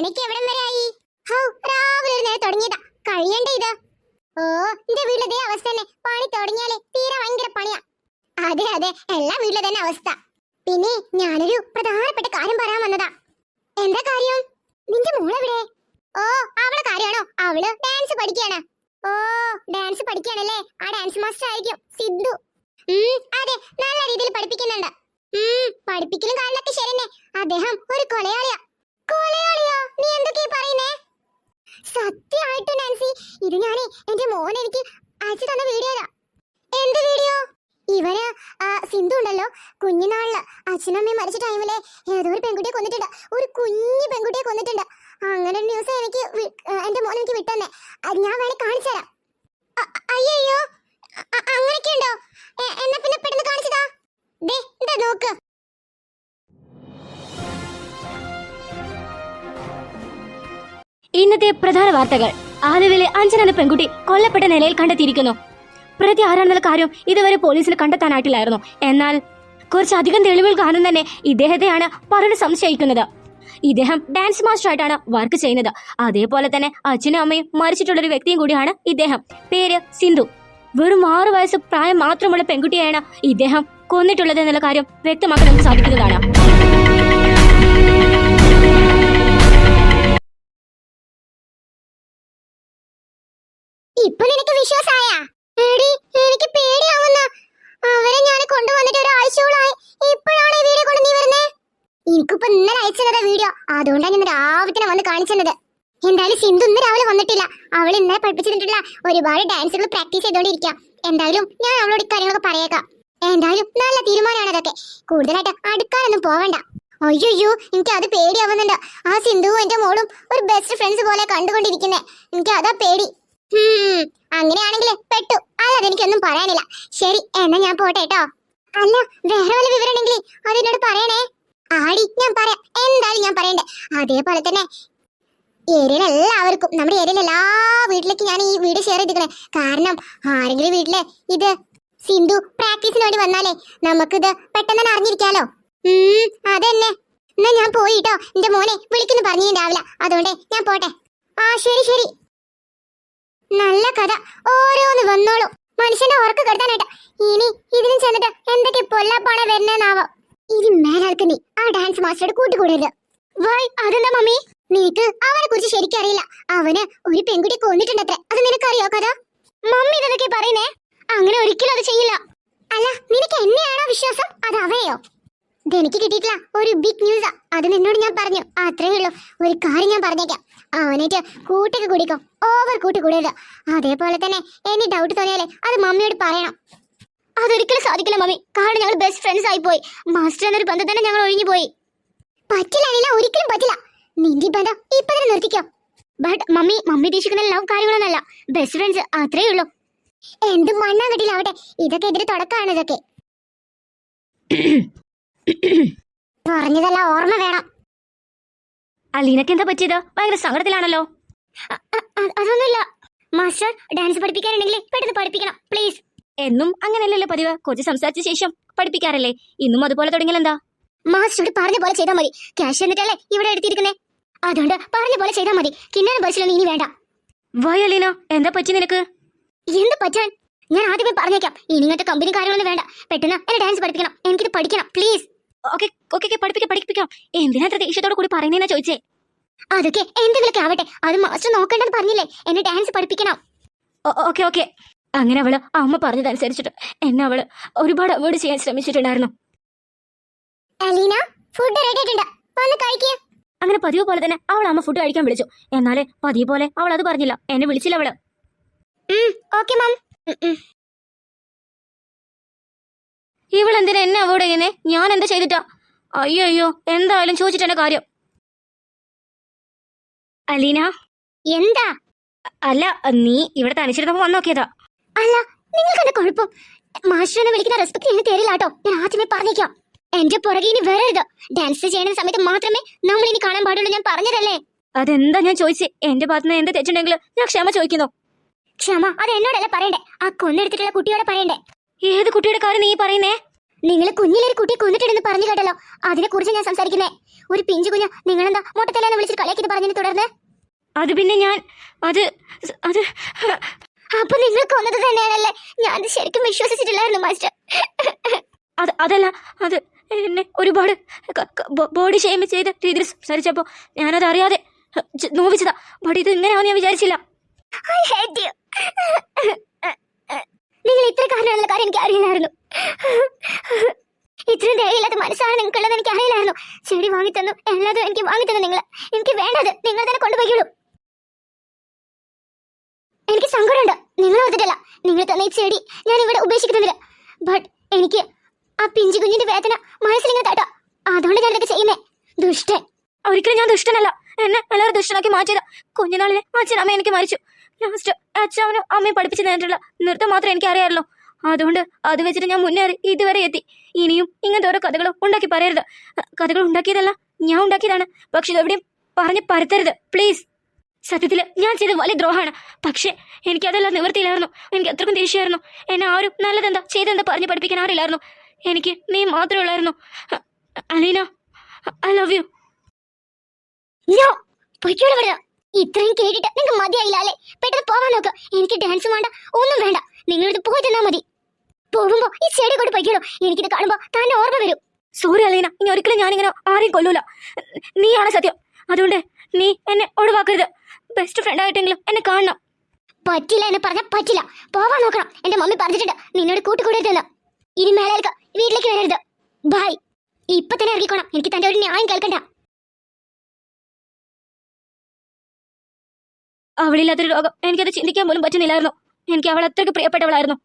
പണിക്ക് എവിടം വരെ ആയി? രാവിലെ ഒരു നേരം തുടങ്ങിയതാ, കഴിയണ്ടേ ഇത്? ഓ, എന്റെ വീട്ടിലെ ഇതേ അവസ്ഥ തന്നെ. പണി തുടങ്ങിയാലേ തീരെ ഭയങ്കര പണിയാ. അതെ അതെ, എല്ലാ വീട്ടിലെ തന്നെ അവസ്ഥ. പിന്നെ ഞാനൊരു പ്രധാനപ്പെട്ട കാര്യം പറയാൻ വന്നതാ. എന്താ കാര്യം? നിന്റെ മോളെവിടെ? ഓ, അവളെ കാര്യമാണോ? അവള് ഡാൻസ് പഠിക്കാണ്. ഓ, ഡാൻസ് പഠിക്കാണല്ലേ? ആ ഡാൻസ് മാസ്റ്റർ ആയിരിക്കും സിദ്ധു. അതെ, നല്ല രീതിയിൽ പഠിപ്പിക്കുന്നുണ്ട്. പഠിപ്പിക്കലും കാര്യങ്ങളൊക്കെ ശരിയെന്നെ. അദ്ദേഹം ഒരു കൊലയാളിയാ. കൊലയാളിയോ? നീ എന്തൊക്കെയാ പറയുന്നേ? സത്യമായിട്ടും നാൻസി, ഇത് ഞാനേ എന്റെ മോൻ എനിക്ക് അയച്ചു തന്ന വീഡിയോയാ. എന്ത് വീഡിയോ? ഇവര് സിന്ധു ഉണ്ടല്ലോ, കുഞ്ഞുനാളില് അച്ഛനമ്മയും മരിച്ച ടൈമില് ഏതോ ഒരു പെൺകുട്ടിയെ കൊന്നിട്ടുണ്ട്. ഒരു കുഞ്ഞു പെൺകുട്ടിയെ കൊന്നിട്ടുണ്ട്. അങ്ങനെ ഒരു ന്യൂസ് എനിക്ക് എന്റെ മോൻ എനിക്ക് വിട്ടന്നെ. ഞാൻ വേണേ കാണിച്ചു തരാം. അയ്യോ, അങ്ങനെയൊക്കെ ഉണ്ടോ? എന്നാ പിന്നെ പെട്ടെന്ന് കാണിച്ചതാ. ദേ എന്താ നോക്ക്. ഇന്നത്തെ പ്രധാന വാർത്തകൾ. ആലുവയിലെ അഞ്ജന എന്ന പെൺകുട്ടി കൊല്ലപ്പെട്ട നിലയിൽ കണ്ടെത്തിയിരിക്കുന്നു. പ്രതി ആരാണെന്നുള്ള കാര്യം ഇതുവരെ പോലീസിന് കണ്ടെത്താനായിട്ടില്ലായിരുന്നു. എന്നാൽ കുറച്ചധികം തെളിവുകൾ കാരണം തന്നെ ഇദ്ദേഹത്തെയാണ് പലരും സംശയിക്കുന്നത്. ഇദ്ദേഹം ഡാൻസ് മാസ്റ്റർ ആയിട്ടാണ് വർക്ക് ചെയ്യുന്നത്. അതേപോലെ തന്നെ അച്ഛനും അമ്മയും മരിച്ചിട്ടുള്ളൊരു വ്യക്തിയും കൂടിയാണ് ഇദ്ദേഹം. പേര് സിന്ധു. വെറും 6 വയസ്സ് പ്രായം മാത്രമുള്ള പെൺകുട്ടിയെയാണ് ഇദ്ദേഹം കൊന്നിട്ടുള്ളത് എന്നുള്ള കാര്യം വ്യക്തമാക്കാൻ നമുക്ക് സാധിക്കുന്നതാണ്. ഇപ്പൊ നിനക്ക് വിശ്വാസായ? എനിക്ക് പേടിയാവുന്ന. അവരെ ഞാൻ കൊണ്ടുവന്നിട്ട് ഒരാഴ്ചയോളായി. ഇപ്പോഴാണ് ഈ വീഡിയോ കൊണ്ട് നീ വരുന്നേ? എനിക്കിപ്പോ ഇന്നലെ അയച്ചതാ വീഡിയോ, അതുകൊണ്ടാണ് ഞാൻ രാവിലെ വന്ന് കാണിച്ചത്. എന്തായാലും സിന്ധു ഇന്ന് രാവിലെ വന്നിട്ടില്ല. അവൾ ഇന്നലെ പഠിപ്പിച്ചിട്ടുള്ള ഒരുപാട് ഡാൻസുകൾ പ്രാക്ടീസ് ചെയ്തോണ്ടിരിക്കാം. എന്തായാലും ഞാൻ അവളോട് കാര്യങ്ങളൊക്കെ പറയേക്കാം. എന്തായാലും നല്ല തീരുമാനമാണ് അതൊക്കെ. കൂടുതലായിട്ട് അടുക്കാനൊന്നും പോവണ്ട. അയ്യോ, എനിക്ക് അത് പേടിയാവുന്നുണ്ട്. ആ സിന്ധുവും എന്റെ മോളും ഒരു ബെസ്റ്റ് ഫ്രണ്ട്സ് പോലെ കണ്ടുകൊണ്ടിരിക്കുന്നേ. എനിക്ക് അതാ പേടി. അങ്ങനെയാണെങ്കിൽ പെട്ടു. അല്ലാതെ എനിക്കൊന്നും പറയാനില്ല. ശരി, എന്നാ ഞാൻ പോട്ടെ കേട്ടോ. അല്ല, വേറെ വല്ല വിവരം ഉണ്ടെങ്കിൽ അതിനോട് പറയണേ. ആടി, ഞാൻ പറയാം. എന്തായാലും ഞാൻ പറയണ്ടേ. അതേപോലെ തന്നെ ഏരിയയിൽ എല്ലാവർക്കും, നമ്മുടെ ഏരിയയിൽ എല്ലാ വീട്ടിലേക്കും ഞാൻ ഈ വീഡിയോ ഷെയർ ചെയ്തിരിക്കണേ. കാരണം ആരെങ്കിലും വീട്ടിലെ ഇത് സിന്ധു പ്രാക്ടീസിന് വേണ്ടി വന്നാലേ നമുക്കിത് പെട്ടെന്ന് തന്നെ അറിഞ്ഞിരിക്കാലോ. അതെന്നെ. എന്നാ ഞാൻ പോയിട്ടോ. എന്റെ മോനെ വിളിക്കുന്നു പറഞ്ഞു രാവിലെ. അതുകൊണ്ട് ഞാൻ പോട്ടെ. ശരി ശരി. നല്ല കഥ. ഓരോന്ന് വന്നോളൂ. മനുഷ്യന്റെ ഉറക്കം കെടുത്താനായിട്ട്. ഇനി ഇതിനും ചെന്നിട്ട് എന്തൊക്കെ പൊല്ലാപ്പാണ് വരുന്നേന്നാവോ. ഇനി മേലാൾക്ക് നീ ആ ഡാൻസ് മാസ്റ്ററുടെ കൂട്ടുകൂടരുത്. വൈ, അതെന്താ മമ്മി? നിനക്ക് അവനെ കുറിച്ച് ശരിക്കും അറിയില്ല. അവന് ഒരു പെൺകുട്ടി കൊന്നിട്ടുണ്ടത്രേ. അത് നിനക്കറിയോ കഥ? മമ്മി ഇതൊക്കെ പറയുന്നേ. അങ്ങനെ ഒരിക്കലും അത് ചെയ്യില്ല. അല്ല, നിനക്ക് എന്നെയാണോ വിശ്വാസം, അത് അവയോ? ഇതെനിക്ക് കിട്ടിയിട്ടില്ല ഒരു ബിഗ് ന്യൂസാ. അത് നിന്നോട് ഞാൻ പറഞ്ഞു. അത്രേ ഉള്ളൂ. ഒരു കാര്യം ഞാൻ പറഞ്ഞേക്കാം. അവനേറ്റ് കൂട്ടൊക്കെ കുടിക്കും. ഓവർ കൂട്ട് കൂടരുത്. അതേപോലെ തന്നെ എനി ഡൗട്ട് തോന്നിയാലേ അത് മമ്മിയോട് പറയണം. അതൊരിക്കലും സാധിക്കില്ല മമ്മി. കാരണം ഞങ്ങൾ ബെസ്റ്റ് ഫ്രണ്ട്സ് ആയി പോയി. മാസ്റ്റർ എന്നൊരു ബന്ധം തന്നെ ഞങ്ങൾ ഒഴിഞ്ഞു പോയി. പറ്റില്ല അനില, ഒരിക്കലും പറ്റില്ല. നിന്റെ ബന്ധം ഇപ്പൊ തന്നെ നിർത്തിക്കോ. ബട്ട് മമ്മി ഉദ്ദേശിക്കുന്ന ലവ് കാര്യങ്ങളൊന്നല്ല. ബെസ്റ്റ് ഫ്രണ്ട്സ്, അത്രേ ഉള്ളൂ. എന്ത് മണ്ണാ കെട്ടിലാവട്ടെ. ഇതൊക്കെ ഇതിന് തുടക്കമാണ്. ഇതൊക്കെ പറഞ്ഞതെല്ലാം ഓർമ്മ വേണം. അലീനക്ക് എന്താ പറ്റിയത്? ഭയങ്കര സങ്കടത്തിലാണല്ലോ. അതൊന്നുമില്ല. മാസ്റ്റർ ഡാൻസ് പഠിപ്പിക്കാനുണ്ടെങ്കിൽ പെട്ടെന്ന് പഠിപ്പിക്കണം പ്ലീസ്. എന്നും അങ്ങനെയല്ലല്ലോ പതിവ്. കുറച്ച് സംസാരിച്ച ശേഷം പഠിപ്പിക്കാറല്ലേ? ഇന്നും അതുപോലെ തുടങ്ങിയാലെന്താ? മാസ്റ്റർ പറഞ്ഞ പോലെ ചെയ്താൽ മതി. ക്യാഷ് എന്നിട്ടല്ലേ ഇവിടെ എടുത്തിരിക്കുന്നേ. അതുകൊണ്ട് പറഞ്ഞ പോലെ ചെയ്താൽ മതി. കിണ്ണൻ ബസ്സിലൊന്നും ഇനി വേണ്ട. വൈ അലീന, എന്താ പറ്റി നിനക്ക്? എന്ത് പറ്റാൻ? ഞാൻ ആദ്യമേ പറഞ്ഞേക്കാം. ഇനി ഇങ്ങനത്തെ കമ്പനി കാര്യങ്ങളൊന്നും വേണ്ട. പെട്ടെന്ന് എന്നെ ഡാൻസ് പഠിപ്പിക്കണം. എനിക്കിത് പഠിക്കണം പ്ലീസ്. ഓക്കെ, പഠിപ്പിക്കാം. എന്തിനാ അത്ര ദേഷ്യത്തോട് കൂടി പറയുന്നേന്നാ ചോദിച്ചേ. അതൊക്കെ എന്തെങ്കിലുമൊക്കെ ആവട്ടെ. അത് മാസ്റ്റർ നോക്കണ്ടെന്ന് പറഞ്ഞില്ലേ. എന്നെ ഡാൻസ് പഠിപ്പിക്കണം. ഓക്കെ. അങ്ങനെ അവള് അമ്മ പറഞ്ഞതനുസരിച്ചിട്ട് എന്നെ അവള് ഒരുപാട് അവോയ്ഡ് ചെയ്യാൻ ശ്രമിച്ചിട്ടുണ്ടായിരുന്നു. അലീന, ഫുഡ് റെഡി ആയിട്ടുണ്ട്, വന്ന് കഴിക്കുക. അങ്ങനെ പതിവ് പോലെ തന്നെ അവൾ അമ്മ ഫുഡ് കഴിക്കാൻ വിളിച്ചു. എന്നാലേ പതിവ് പോലെ അവൾ അത് പറഞ്ഞില്ല. എന്നെ വിളിച്ചില്ല അവള്. Okay ma'am. ഇവളെന്തിനാ എന്നെ അവോയ്ഡ് ചെയ്യുന്നേ? ഞാൻ എന്താ ചെയ്തിട്ടാ? അയ്യോ, എന്തായാലും ചോദിച്ചിട്ടെന്നെ കാര്യം. അലീന, എന്താ? അല്ല, നീ ഇവിടെ തനിച്ചിരുന്നപ്പോ വന്ന് നോക്കിയതാ. അല്ല, നിങ്ങൾക്ക് എന്താ കുഴപ്പം? മാസ്റ്റർ എന്നെ വിളിക്കുന്ന റെസ്പെക്ട് എനിക്ക് തരില്ല കേട്ടോ. ഞാൻ ആദ്യമേ പറഞ്ഞേക്കാം. എന്റെ പുറകെ ഇനി വരരുത്. ഡാൻസ് ചെയ്യുന്ന സമയത്ത് മാത്രമേ നമ്മൾ ഇനി കാണാൻ പാടുള്ളൂ. ഞാൻ പറഞ്ഞതല്ലേ. അതെന്താ ഞാൻ ചോദിച്ചേ? എന്റെ ഭാഗത്തുനിന്ന് എന്ത് തെറ്റുണ്ടെങ്കിലും ഞാൻ ക്ഷമ ചോദിക്കുന്നു. ക്ഷമ അത് എന്നോടല്ല പറയണ്ടേ. ആ കൊന്നെടുത്തിട്ടുള്ള കുട്ടിയോടെ പറയണ്ടേ. ഏത് കുട്ടിയുടെ കാര്യം നീ പറയുന്നേ? നിങ്ങൾ കുഞ്ഞിലൊരു കുട്ടിയെ കൊന്നിട്ടുണ്ടെന്ന് പറഞ്ഞു കേട്ടല്ലോ, അതിനെ കുറിച്ച് ഞാൻ സംസാരിക്കുന്നേ. ഒരു പിഞ്ചു കുഞ്ഞ നിങ്ങളെന്താ മൊട്ടത്തല്ലാന്ന് വിളിച്ചിട്ട് കളിയാക്കി പറഞ്ഞതിനെ തുടർന്ന്? അത് പിന്നെ ഞാൻ അത് അത് അപ്പൊ നിങ്ങൾ കൊന്നത് തന്നെയാണല്ലേ? ഞാൻ ശരിക്കും വിശ്വസിച്ചിട്ടില്ലായിരുന്നു മാസ്റ്റർ. അതല്ല, അത് എന്നെ ഒരുപാട് ബോഡി ഷെയിം ചെയ്ത രീതിയിൽ സംസാരിച്ചപ്പോ ഞാനത് അറിയാതെ നോവിച്ചതാ. ബട്ട് ഇത് ഇങ്ങനെയാവും ഞാൻ വിചാരിച്ചില്ല. നിങ്ങൾ ഇത്ര കാരണമുള്ള കാര്യം എനിക്ക് അറിയില്ലായിരുന്നു. ഇത്രയും ധൈര്യമില്ലാത്ത മനസ്സാണ് നിങ്ങൾക്കുള്ളത് എനിക്ക് അറിയില്ലായിരുന്നു. ചെടി വാങ്ങിത്തന്നു, എല്ലാതും എനിക്ക് വാങ്ങിത്തന്നു നിങ്ങൾ. എനിക്ക് വേണ്ടത് നിങ്ങൾ തന്നെ കൊണ്ടുപോയിക്കോളൂ. എനിക്ക് സങ്കടമുണ്ട്, നിങ്ങൾ ഓർത്തിട്ടല്ല. നിങ്ങൾ തന്ന ഈ ചെടി ഞാൻ ഇവിടെ ഉപേക്ഷിക്കുന്നില്ല. ബട്ട് എനിക്ക് ആ പിഞ്ചു കുഞ്ഞിന്റെ വേദന മനസ്സിലിങ്ങനെ തട്ടാ. അതുകൊണ്ട് ഞാൻ ഇതൊക്കെ ചെയ്യുന്നേ. ദുഷ്ടൻ. ഒരിക്കലും ഞാൻ ദുഷ്ടനല്ല. എന്നെ എല്ലാവരും ദുഷ്ടനാക്കി മാറ്റിയതാ. കുഞ്ഞുനാളിലെ അച്ഛനമ്മ എനിക്ക് മരിച്ചു. ലാസ്റ്റ് അച്ഛനും അമ്മയും പഠിപ്പിച്ചു തന്നിട്ടുള്ള നൃത്തം മാത്രമേ എനിക്ക് അറിയാറുള്ളൂ. അതുകൊണ്ട് അത് വെച്ചിട്ട് ഞാൻ മുന്നേറി ഇതുവരെ എത്തി. ഇനിയും ഇങ്ങനത്തെ ഓരോ കഥകളും ഉണ്ടാക്കി പറയരുത്. കഥകൾ ഉണ്ടാക്കിയതല്ല, ഞാൻ ഉണ്ടാക്കിയതാണ്. പക്ഷെ ഇതെവിടെയും പറഞ്ഞ് പരത്തരുത് പ്ലീസ്. സത്യത്തില് ഞാൻ ചെയ്ത വലിയ ദ്രോഹമാണ്. പക്ഷെ എനിക്കതെല്ലാം നിവൃത്തിയില്ലായിരുന്നു. എനിക്ക് അത്രക്കും ദേഷ്യമായിരുന്നു. എന്നെ ആരും നല്ലതെന്താ ചെയ്തെന്താ പറഞ്ഞ് പഠിപ്പിക്കാൻ ആരില്ലായിരുന്നു. എനിക്ക് നീ മാത്രമേ ഉള്ളായിരുന്നു. Aleena, I love you. ഇത്രയും കേട്ടിട്ട് നിങ്ങൾക്ക് മതിയായില്ല അല്ലേ? പെട്ടെന്ന് പോവാൻ നോക്ക്. എനിക്ക് ഡാൻസ് വേണ്ട, ഒന്നും വേണ്ട. നിങ്ങളിത് പോയി തന്നാ മതി. പോകുമ്പോ ഈ ചെടി കൊണ്ട് പൊയ്ക്കോളൂ. എനിക്കിത് കാണുമ്പോ തന്നെ ഓർമ്മ വരും. സോറി അലീന, ഇനി ഒരിക്കലും ഞാനിങ്ങനെ ആരെയും കൊല്ലൂല. നീയാണ് സത്യം. അതുകൊണ്ട് നീ എന്നെ ഒഴിവാക്കരുത്. ബെസ്റ്റ് ഫ്രണ്ട് ആയിട്ടെങ്കിലും എന്നെ കാണണം. പറ്റില്ല എന്ന് പറഞ്ഞാൽ പറ്റില്ല. പോവാൻ നോക്കണം. എന്റെ മമ്മി പറഞ്ഞിട്ടുണ്ട് നിന്നോട് കൂട്ടുകൂടരുതെന്ന്. ഇനി മേലേക്ക് വീട്ടിലേക്ക് വരരുത്. ബൈ. ഇപ്പൊ തന്നെ ഇറങ്ങിക്കോണം. എനിക്ക് തന്റെ ഒരു ന്യായം കേൾക്കണ്ട. അവളില്ലാത്തൊരു രോഗം എനിക്കത് ചിന്തിക്കാൻ പോലും പറ്റുന്നില്ലായിരുന്നു. എനിക്ക് അവൾ അത്രയ്ക്ക് പ്രിയപ്പെട്ടവളായിരുന്നു.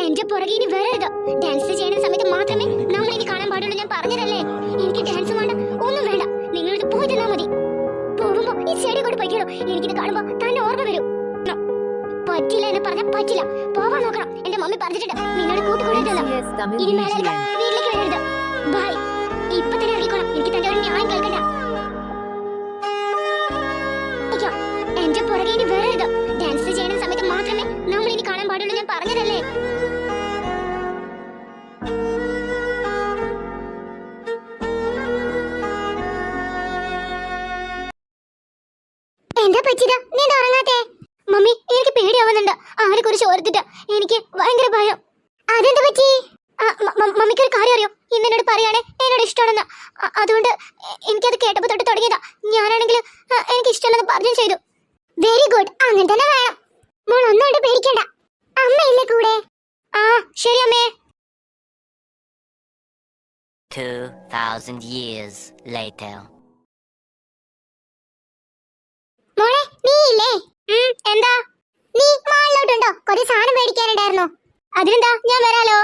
എന്റെ പുറകെ ഇനി വരരുത്. ഡാൻസ് ചെയ്യുന്ന സമയത്ത് മാത്രമേ നമ്മൾ ഇനി കാണാൻ പാടുള്ളൂ. ഞാൻ പറഞ്ഞതല്ലേ, എനിക്ക് ഡാൻസ് വേണ്ട, ഒന്നും വേണ്ട. നിങ്ങളിത് പോയി തന്നാ മതി. പോകുമ്പോ ഈ ചെടി കൊണ്ട് പൊയ്ക്കോളൂ. എനിക്കിത് കാണുമ്പോ തന്നെ ഓർമ്മ വരും. പറ്റില്ല എന്ന് പറഞ്ഞാൽ പറ്റില്ല. പോവാൻ നോക്കണം. എന്റെ മമ്മി പറഞ്ഞിട്ടുണ്ട് നിന്നോട് കൂട്ടുകൂടരുതെന്ന്. ഇനി മേലേക്ക് വീട്ടിലേക്ക് വരരുത്. ബൈ. ഇപ്പൊ തന്നെ ഇറങ്ങിക്കോണം. എനിക്ക് തന്റെ ഒരു ന്യായം കേൾക്കണ്ട. എന്റെ പുറകെ ഇനി വരരുത്. ഡാൻസ് ചെയ്യുന്ന സമയത്ത് മാത്രമേ നമ്മൾ ഇനി കാണാൻ പാടുള്ളൂ. ഞാൻ പറഞ്ഞതല്ലേ. എന്താ പറ്റിയതാ? നീ ഉറങ്ങാത്തെ? മമ്മി, എനിക്ക് പേടിയാവുന്നുണ്ട്. അവരെ കുറിച്ച് ഓർത്തിട്ട് എനിക്ക് ഭയങ്കര ഭയം. അതെന്താ പറ്റി? മമ്മിക്ക് ഒരു കാര്യം അറിയോ? ഇന്ന് എന്നോട് പറയാണേ എന്നോട് ഇഷ്ടമാണെന്ന്. അതുകൊണ്ട് എനിക്കത് കേട്ടപ്പോ തൊട്ട് തുടങ്ങിയതാ. ഞാനാണെങ്കിൽ എനിക്ക് ഇഷ്ടമല്ലെന്ന് പറഞ്ഞു ചെയ്തു. Very good. അങ്ങനെ തന്നെ വേണം. മോൾ ഒന്നുകൊണ്ട് പേടിക്കണ്ട. അമ്മയില്ലേ കൂടെ? ആ ശരി അമ്മേ. 2000 years later. മോളെ, നീ ഇല്ലേ? എന്താ? നീ മാളിലോട്ടുണ്ടോ? കുറച്ച് സാധനം മേടിക്കാനുണ്ടായിരുന്നു. അതിനെന്താ, ഞാൻ വരാലോ.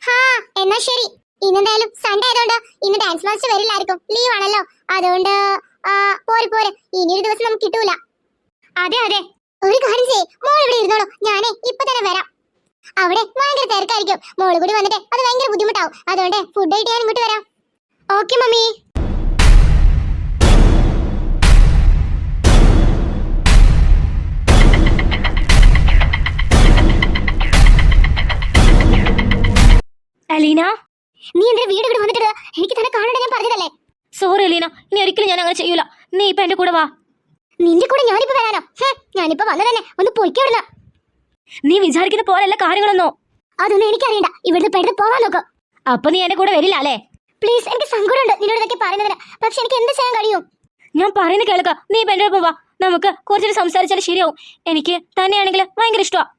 ഹാ, എന്നാ ശരി. ഇന്നെന്തായാലും സൺഡേ ആയതുകൊണ്ട് ഇന്ന് ഡാൻസ് മാസ്റ്റർ വരില്ലായിരിക്കും. ലീവ് ആണല്ലോ. അതുകൊണ്ട് പോരെ. ഇനിയൊരു ദിവസം നമുക്ക് കിട്ടൂല. അതെ അതെ, ഒരു കാര്യം ചെയ്യ്. മോൾ ഇവിടെ ഇരുന്നോളൂ. ഞാനേ ഇപ്പൊ തന്നെ വരാം. അവിടെ ഭയങ്കര തിരക്കായിരിക്കും. മോള് കൂടി വന്നിട്ട് അത് ഭയങ്കര ബുദ്ധിമുട്ടാവും. അതുകൊണ്ട് ഫുഡ് കഴിട്ട് ഞാൻ ഇങ്ങോട്ട് വരാം. Okay mummy. അലീന, നീ എന്റെ വീട് ഇവിടെ വന്നിട്ട് എനിക്ക് തന്നെ കാണണ്ട ഞാൻ പറഞ്ഞതല്ലേ. സോറി അലീന, ഇനി ഒരിക്കലും ഞാൻ അങ്ങനെ ചെയ്യൂല. നീ ഇപ്പൊ എന്റെ കൂടെ വാ. നിന്റെ കൂടെ ഞാനിപ്പോ വരാനോ? ഞാനിപ്പോ വന്നതന്നെ. ഒന്ന് പൊയ്ക്കോടുന്ന. നീ വിചാരിക്കുന്ന പോലെയല്ല കാര്യങ്ങളൊന്നോ. അതൊന്നും എനിക്കറിയണ്ട. ഇവിടുന്ന് പെട്ടെന്ന് പോവാൻ നോക്ക്. അപ്പൊ നീ എന്റെ കൂടെ വരില്ല അല്ലേ? പ്ലീസ്, എനിക്ക് സങ്കടമുണ്ട് നിന്നോട് ഇതൊക്കെ പറയുന്നതിന്. പക്ഷെ എനിക്ക് എന്ത് ചെയ്യാൻ കഴിയും? ഞാൻ പറയുന്നത് കേൾക്ക. നീ ഇപ്പൊ എന്റെ ഒപ്പം വാ. നമുക്ക് കുറച്ചൊരു സംസാരിച്ചാൽ ശരിയാവും. എനിക്ക് തന്നെയാണെങ്കിൽ ഭയങ്കര ഇഷ്ടമാണ്.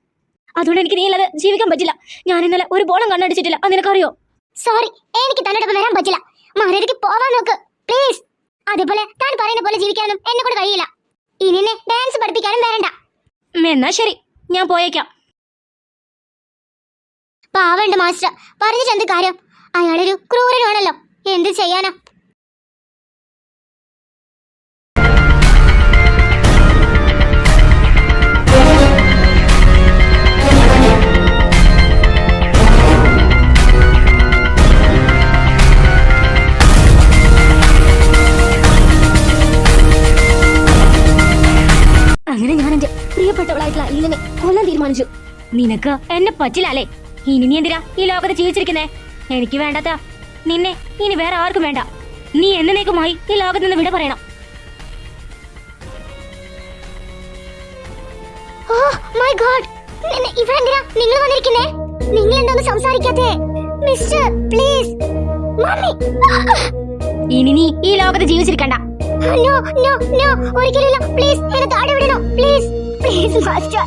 അതുകൊണ്ട് എനിക്ക് നീ ഇല്ലാതെ ജീവിക്കാൻ പറ്റില്ല. ഞാൻ ഇന്നലെ ഒരു ബോളം കണ്ണടിച്ചിട്ടില്ല. അത് നിനക്കറിയോ? സോറി, എനിക്ക് തന്നോടൊപ്പം വരാൻ പറ്റില്ല. മര്യാദയ്ക്ക് പോവാൻ നോക്ക് പ്ലീസ്. അതേപോലെ താൻ പറയുന്ന പോലെ ജീവിക്കാനും എന്നെ കൂടെ കഴിയില്ല. ഇനി എന്നെ ഡാൻസ് പഠിപ്പിക്കാനും വരണ്ട. എന്നാ ശരി, ഞാൻ പോയേക്കാം. പാവണ്ട് മാസ്റ്റർ. പറഞ്ഞിട്ട് എന്ത് കാര്യം? അയാളൊരു ക്രൂരനാണല്ലോ. എന്ത് ചെയ്യാനാ? അങ്ങനെ ഞാൻ എന്റെ പ്രിയപ്പെട്ടവളായിട്ടുള്ള അലീനനെ കൊല്ലാൻ തീരുമാനിച്ചു. നിനക്ക് എന്നെ പറ്റില്ല അല്ലേ? ഇനി നീ എന്തിനാ ഈ ലോകത്ത് ജീവിച്ചിരിക്കുന്നേ? എനിക്ക് വേണ്ടാത്ത നിന്നെ ഇനി വേറെ ആർക്കും വേണ്ട. നീ എന്നേക്കുമായി ഈ ലോകത്ത് നിന്ന് വിട പറയണം. ഓ മൈ ഗോഡ്, ഇവിടെ എന്തിനാ നിങ്ങൾ വന്നിരിക്കുന്നേ? നിങ്ങൾ എന്തൊന്നും സംസാരിക്കാത്തേ? Mister please mummy. ഇനി നീ ഈ ലോകത്ത് ജീവിച്ചിരിക്കണ്ട. നോ നോ നോ, ഒരിക്കലില്ല. പ്ലീസ് എന്നെ താഴെ വിടണോ? Please please master.